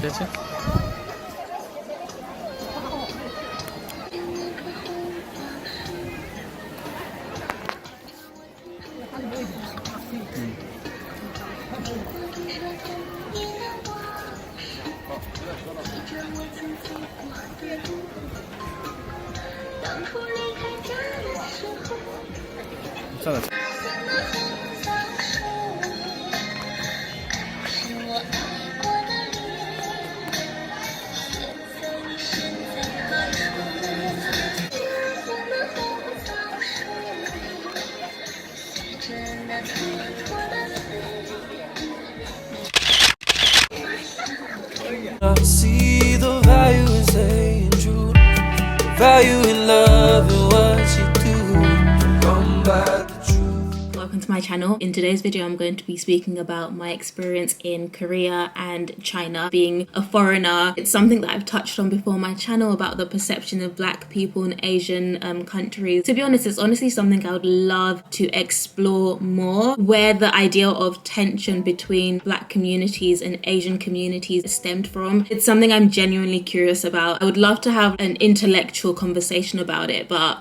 ঠিক আছে। চলো। I see the value in staying true, value in love and what you do. Come by the truth. Welcome to my channel. In today's video I'm going to be speaking about my experience in Korea and China. Being a foreigner, it's something that I've touched on before on my channel about the perception of black people in Asian countries. To be honest, it's honestly something I would love to explore more, where the idea of tension between black communities and Asian communities stemmed from. It's something I'm genuinely curious about. I would love to have an intellectual conversation about it, but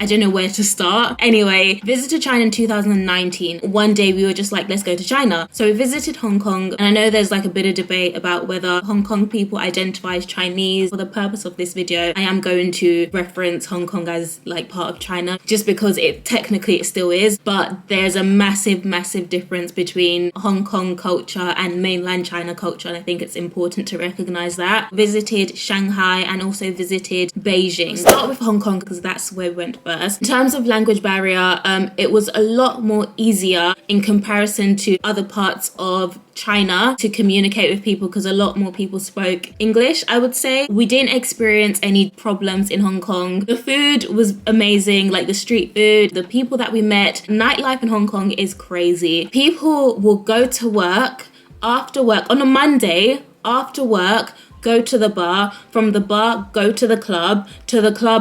I don't know where to start. Anyway, visited China in 2019. One day we were just like, let's go to China. So we visited Hong Kong, and I know there's like a bit of debate about whether Hong Kong people identify as Chinese. For the purpose of this video, I am going to reference Hong Kong as like part of China, just because it technically it still is, but there's a massive difference between Hong Kong culture and mainland China culture, and I think it's important to recognize that. Visited Shanghai and also visited Beijing. Start with Hong Kong because that's where we went first. In terms of language barrier, it was a lot more easier in comparison to other parts of China to communicate with people because a lot more people spoke English, I would say. We didn't experience any problems in Hong Kong. The food was amazing, like the street food, the people that we met. Nightlife in Hong Kong is crazy. People will go to work, after work, on a Monday, after work, go to the bar, from the bar, go to the club,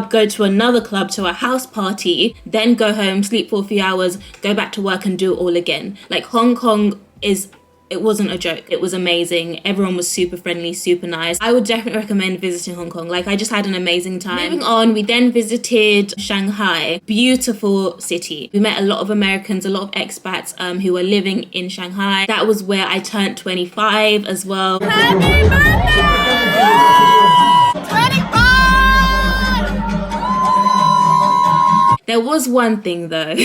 go to another club, to a house party, then go home, sleep for a few hours, go back to work and do it all again. Like Hong Kong it wasn't a joke. It was amazing. Everyone was super friendly, super nice. I would definitely recommend visiting Hong Kong. Like I just had an amazing time. Moving on, we then visited Shanghai. Beautiful city. We met a lot of Americans, a lot of expats who were living in Shanghai. That was where I turned 25 as well. Happy birthday! 25! There was one thing though.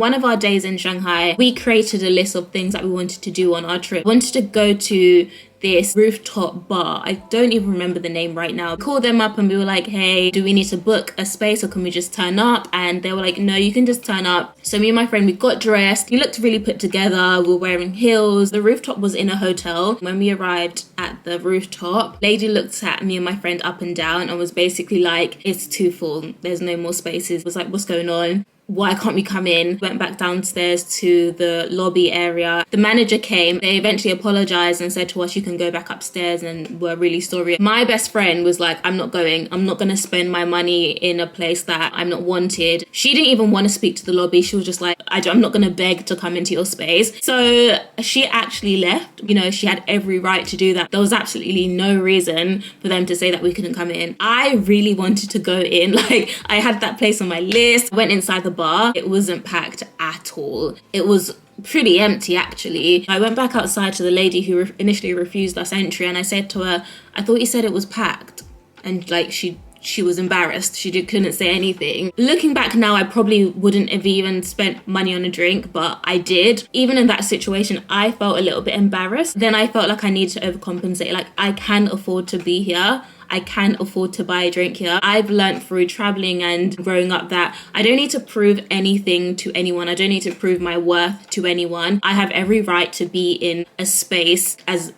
One of our days in Shanghai, we created a list of things that we wanted to do on our trip. We wanted to go to this rooftop bar. I don't even remember the name right now. We called them up and we were like, hey, do we need to book a space or can we just turn up? And they were like, no, you can just turn up. So me and my friend, we got dressed. We looked really put together. We were wearing heels. The rooftop was in a hotel. When we arrived at the rooftop, lady looked at me and my friend up and down and was basically like, it's too full. There's no more spaces. I was like, what's going on? Why can't we come in? Went back downstairs to the lobby area. The manager came. They eventually apologized and said to us, you can go back upstairs, and we're really sorry. My best friend was like, I'm not going. I'm not going to spend my money in a place that I'm not wanted. She didn't even want to speak to the lobby. She was just like, I'm not going to beg to come into your space. So she actually left. You know, she had every right to do that. There was absolutely no reason for them to say that we couldn't come in. I really wanted to go in. Like I had that place on my list. I went inside the bar. It wasn't packed at all. It was pretty empty actually. I went back outside to the lady who initially refused us entry and I said to her, I thought you said it was packed. And like she was embarrassed. She couldn't say anything. Looking back now, I probably wouldn't have even spent money on a drink, but I did. Even in that situation, I felt a little bit embarrassed. Then I felt like I need to overcompensate. Like I can afford to be here. I can afford to buy a drink here. I've learned through traveling and growing up that I don't need to prove anything to anyone. I don't need to prove my worth to anyone. I have every right to be in a space as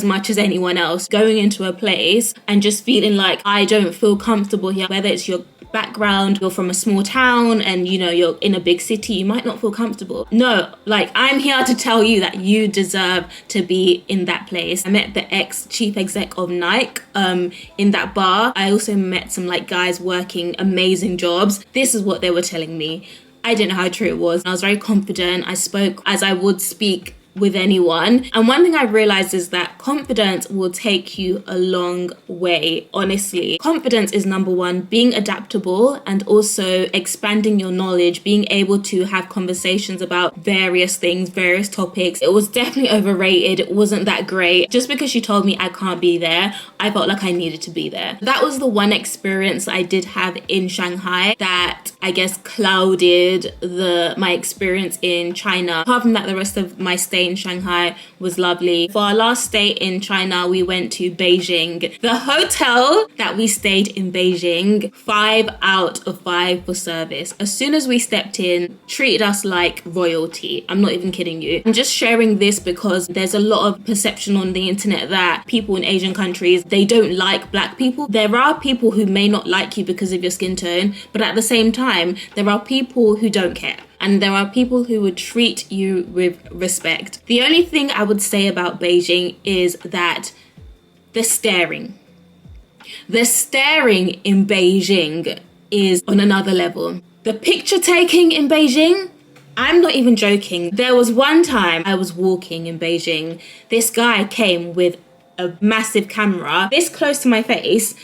much as anyone else. Going into a place and just feeling like I don't feel comfortable here, whether it's your background, you're from a small town and you know you're in a big city, you might not feel comfortable. No, like I'm here to tell you that you deserve to be in that place. I met the ex-chief exec of Nike in that bar. I also met some like guys working amazing jobs. This is what they were telling me. I didn't know how true it was. I was very confident. I spoke as I would speak with anyone. And one thing I've realized is that confidence will take you a long way, honestly. Confidence is number one, being adaptable and also expanding your knowledge, being able to have conversations about various things, various topics. It was definitely overrated. It wasn't that great. Just because she told me I can't be there, I felt like I needed to be there. That was the one experience I did have in Shanghai that I guess clouded my experience in China. Apart from that, the rest of my stay in Shanghai was lovely. For our last stay in China, we went to Beijing. The hotel that we stayed in Beijing, 5 out of 5 for service. As soon as we stepped in, treated us like royalty. I'm not even kidding you. I'm just sharing this because there's a lot of perception on the internet that people in Asian countries, they don't like black people. There are people who may not like you because of your skin tone, but at the same time, there are people who don't care. And there are people who would treat you with respect. The only thing I would say about Beijing is that the staring. The staring in Beijing is on another level. The picture taking in Beijing, I'm not even joking. There was one time I was walking in Beijing. This guy came with a massive camera this close to my face,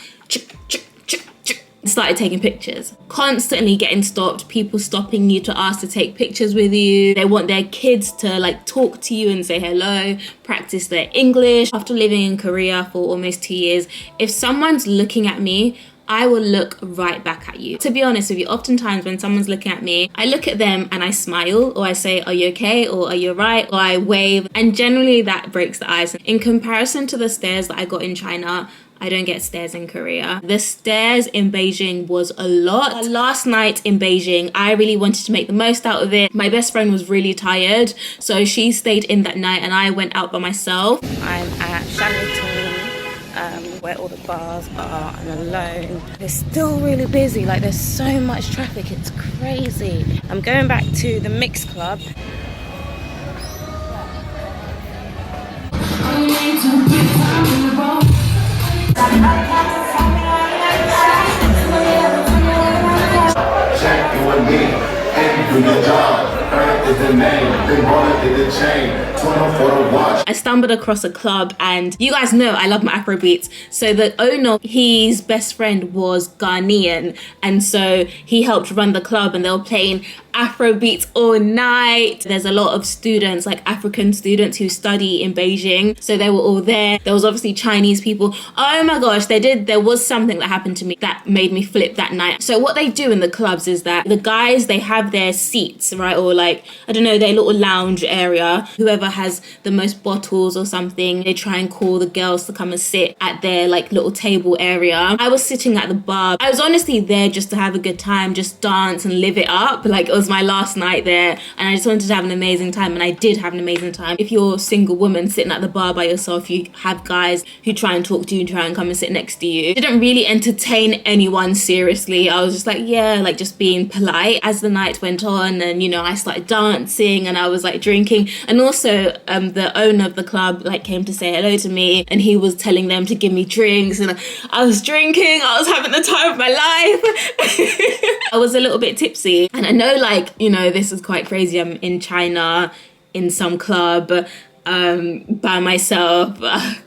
started taking pictures, constantly getting stopped, people stopping you to ask to take pictures with you. They want their kids to like talk to you and say hello, practice their English. After living in Korea for almost 2 years, if someone's looking at me, I will look right back at you. To be honest with you, oftentimes when someone's looking at me, I look at them and I smile, or I say, are you okay? Or are you right? Or I wave. And generally that breaks the ice. In comparison to the stares that I got in China, I don't get stares in Korea. The stares in Beijing was a lot. Last night in Beijing, I really wanted to make the most out of it. My best friend was really tired, so she stayed in that night and I went out by myself. I'm at Shanghai, where all the bars are. I'm alone. It's still really busy. Like, there's so much traffic. It's crazy. I'm going back to the mixed club. Check you and me, and do your job. Earth is the name, big baller is the chain. 20 for the watch. I stumbled across a club, and you guys know I love my Afrobeats. So the owner, his best friend was Ghanaian, and so he helped run the club, and they were playing Afrobeats all night. There's a lot of students, like African students who study in Beijing, so they were all there. There was obviously Chinese people. Oh my gosh, there was something that happened to me that made me flip that night. So what they do in the clubs is that the guys, they have their seats, right? Or like, I don't know, their little lounge area. Whoever has the most bottles or something, they try and call the girls to come and sit at their like little table area. I was sitting at the bar. I was honestly there just to have a good time, just dance and live it up. Like, it was my last night there and I just wanted to have an amazing time, and I did have an amazing time. If you're a single woman sitting at the bar by yourself, you have guys who try and talk to you and try and come and sit next to you. Didn't really entertain anyone seriously. I was just like, yeah, like just being polite. As the night went on and, you know, I started dancing and I was like drinking, and also the owner of the club like came to say hello to me, and he was telling them to give me drinks, and I was drinking. I was having the time of my life. I was a little bit tipsy, and I know, like, you know, this is quite crazy. I'm in China in some club by myself.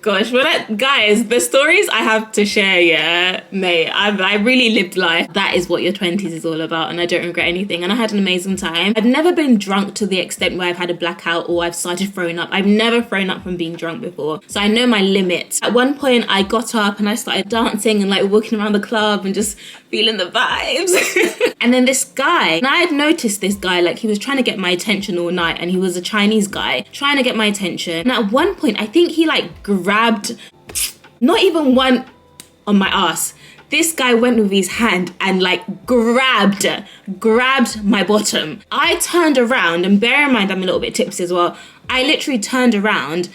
Gosh, guys, the stories I have to share, yeah, mate, I really lived life. That is what your 20s is all about, and I don't regret anything, and I had an amazing time. I've never been drunk to the extent where I've had a blackout or I've started throwing up. I've never thrown up from being drunk before, so I know my limits. At one point I got up and I started dancing and like walking around the club and just feeling the vibes. And then this guy, and I had noticed this guy, like he was trying to get my attention all night, and he was a Chinese guy trying to get my attention. And at one point, I think he like grabbed, not even one on my ass. This guy went with his hand and like grabbed my bottom. I turned around, and bear in mind, I'm a little bit tipsy as well. I literally turned around.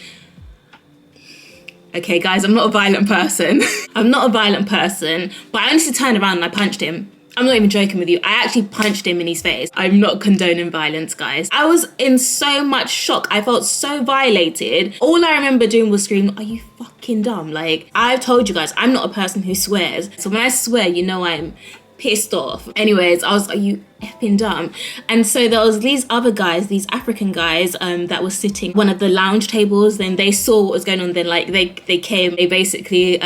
Okay, guys, I'm not a violent person. I'm not a violent person, but I honestly turned around and I punched him. I'm not even joking with you. I actually punched him in his face. I'm not condoning violence, guys. I was in so much shock. I felt so violated. All I remember doing was scream, are you fucking dumb? Like, I've told you guys, I'm not a person who swears. So when I swear, you know I'm pissed off. Anyways, I was, are you effing dumb. And so there was these other guys, these African guys that were sitting one of the lounge tables. Then they saw what was going on. Then like they came, they basically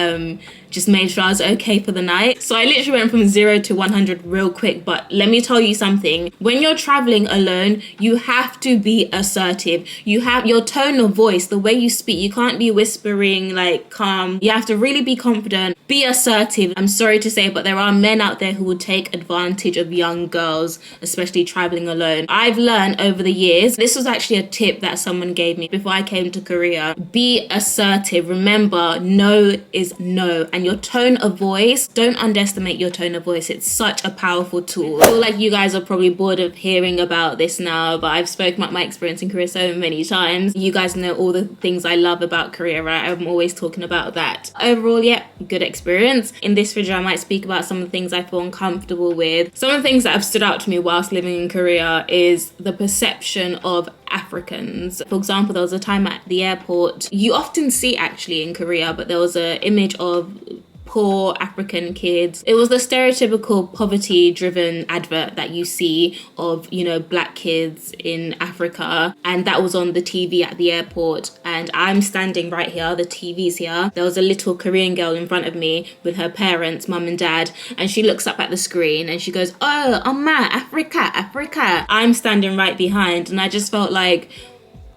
just made sure I was okay for the night. So I literally went from 0 to 100 real quick. But let me tell you something, when you're traveling alone, you have to be assertive. You have your tone of voice, the way you speak, you can't be whispering, like calm. You have to really be confident, be assertive. I'm sorry to say, but there are men out there who will take advantage of young girls, especially traveling alone. I've learned over the years, this was actually a tip that someone gave me before I came to Korea. Be assertive. Remember, no is no. And your tone of voice, don't underestimate your tone of voice. It's such a powerful tool. I feel like you guys are probably bored of hearing about this now, but I've spoken about my experience in Korea so many times. You guys know all the things I love about Korea, right? I'm always talking about that. Overall, yeah, good experience. In this video, I might speak about some of the things I feel uncomfortable with. Some of the things that have stood out to me whilst living in Korea is the perception of Africans. For example, there was a time at the airport, you often see actually in Korea, but there was an image of poor African kids. It was the stereotypical poverty-driven advert that you see of, you know, black kids in Africa, and that was on the TV at the airport. And I'm standing right here, the TV's here. There was a little Korean girl in front of me with her parents, mum and dad, and she looks up at the screen and she goes, "Oh, Oma, Africa, Africa." I'm standing right behind, and I just felt like,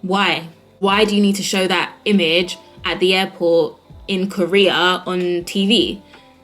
why? Why do you need to show that image at the airport in Korea on TV?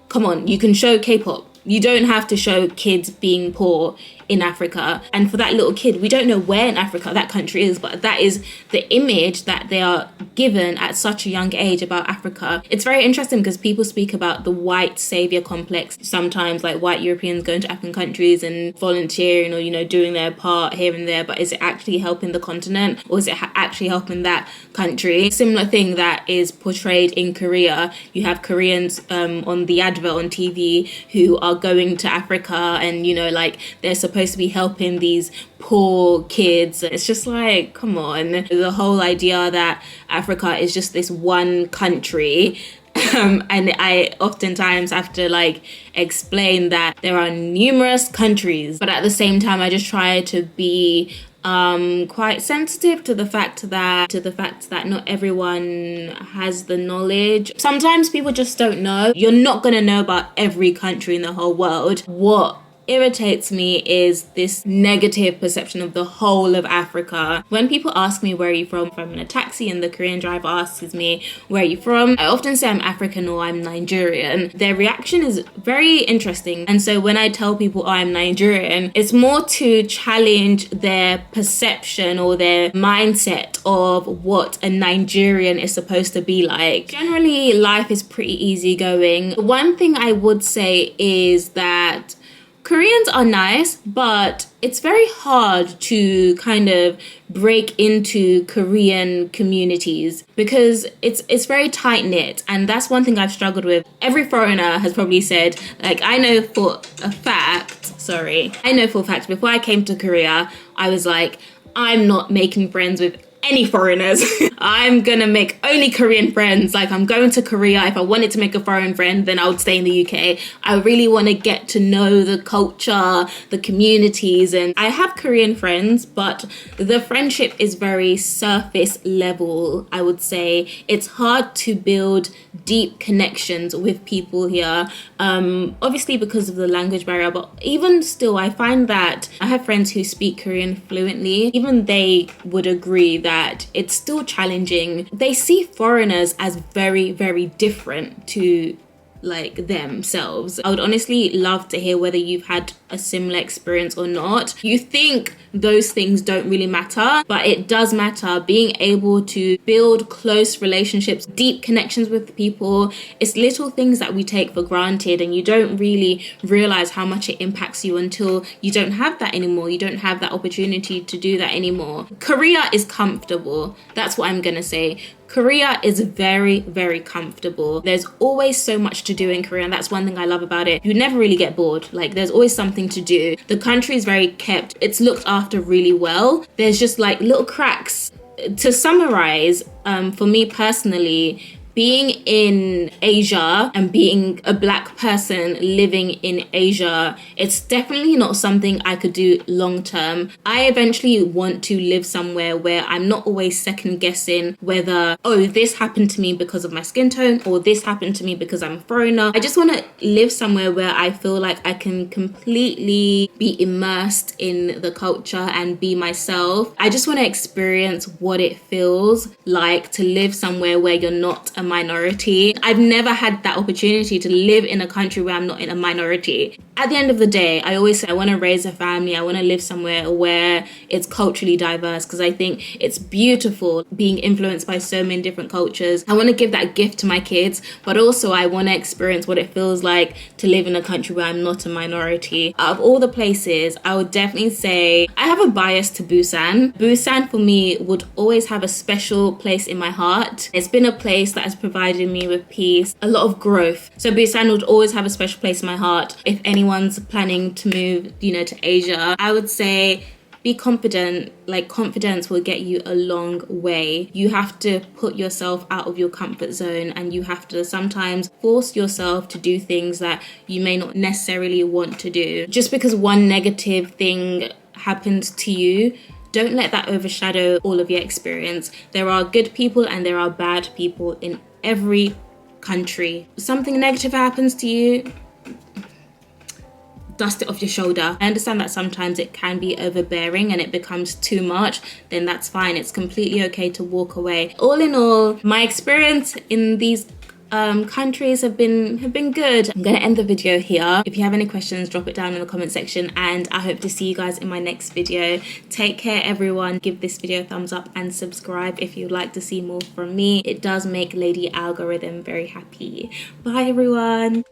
Come on, you can show K-pop. You don't have to show kids being poor in Africa. And for that little kid, we don't know where in Africa that country is, but that is the image that they are given at such a young age about Africa. It's very interesting because people speak about the white savior complex sometimes, like white Europeans going to African countries and volunteering or, you know, doing their part here and there, but is it actually helping the continent, or is it actually helping that country? Similar thing that is portrayed in Korea. You have Koreans on the advert on TV who are going to Africa, and, you know, like they're supposed to be helping these poor kids. It's just like, come on. The whole idea that Africa is just this one country, and I oftentimes have to like explain that there are numerous countries, but at the same time I just try to be quite sensitive to the fact that not everyone has the knowledge. Sometimes people just don't know. You're not going to know about every country in the whole world. What irritates me is this negative perception of the whole of Africa. When people ask me, where are you from? If I'm in a taxi and the Korean driver asks me, where are you from? I often say I'm African or I'm Nigerian. Their reaction is very interesting. And so when I tell people, oh, I'm Nigerian, it's more to challenge their perception or their mindset of what a Nigerian is supposed to be like. Generally, life is pretty easygoing. One thing I would say is that Koreans are nice, but it's very hard to kind of break into Korean communities because it's very tight-knit, and that's one thing I've struggled with. Every foreigner has probably said, like, I know for a fact before I came to Korea, I was like, I'm not making friends with any foreigners. I'm gonna make only Korean friends. Like, I'm going to Korea. If I wanted to make a foreign friend, then I would stay in the UK. I really want to get to know the culture, the communities, and I have Korean friends, but the friendship is very surface level, I would say. It's hard to build deep connections with people here, obviously because of the language barrier, but even still, I find that I have friends who speak Korean fluently. Even they would agree that it's still challenging. They see foreigners as very, very different to like themselves. I would honestly love to hear whether you've had a similar experience or not. You think those things don't really matter, but it does matter. Being able to build close relationships, deep connections with people, it's little things that we take for granted, and you don't really realize how much it impacts you until you don't have that anymore. You don't have that opportunity to do that anymore. Korea is comfortable. That's what I'm gonna say. Korea is very, very comfortable. There's always so much to do in Korea, and that's one thing I love about it. You never really get bored. Like, there's always something to do. The country is very kept. It's looked after really well. There's just like little cracks. To summarize, for me personally, being in Asia and being a black person living in Asia, it's definitely not something I could do long term. I eventually want to live somewhere where I'm not always second guessing whether, oh, this happened to me because of my skin tone, or this happened to me because I'm a foreigner. I just want to live somewhere where I feel like I can completely be immersed in the culture and be myself. I just want to experience what it feels like to live somewhere where you're not a minority. I've never had that opportunity to live in a country where I'm not in a minority. At the end of the day, I always say I want to raise a family. I want to live somewhere where it's culturally diverse, because I think it's beautiful being influenced by so many different cultures. I want to give that gift to my kids, but also I want to experience what it feels like to live in a country where I'm not a minority. Out of all the places, I would definitely say I have a bias to Busan. Busan for me would always have a special place in my heart. It's been a place that has provided me with peace, a lot of growth. So Busan would always have a special place in my heart. If anyone's planning to move, to Asia, I would say be confident. Like, confidence will get you a long way. You have to put yourself out of your comfort zone, and you have to sometimes force yourself to do things that you may not necessarily want to do. Just because one negative thing happens to you, don't let that overshadow all of your experience. There are good people and there are bad people in every country. Something negative happens to you, dust it off your shoulder. I understand that sometimes it can be overbearing and it becomes too much, then that's fine. It's completely okay to walk away. All in all, my experience in these countries have been good. I'm gonna end the video here. If you have any questions, drop it down in the comment section, and I hope to see you guys in my next video. Take care, everyone. Give this video a thumbs up and subscribe if you'd like to see more from me. It does make Lady Algorithm very happy. Bye, everyone.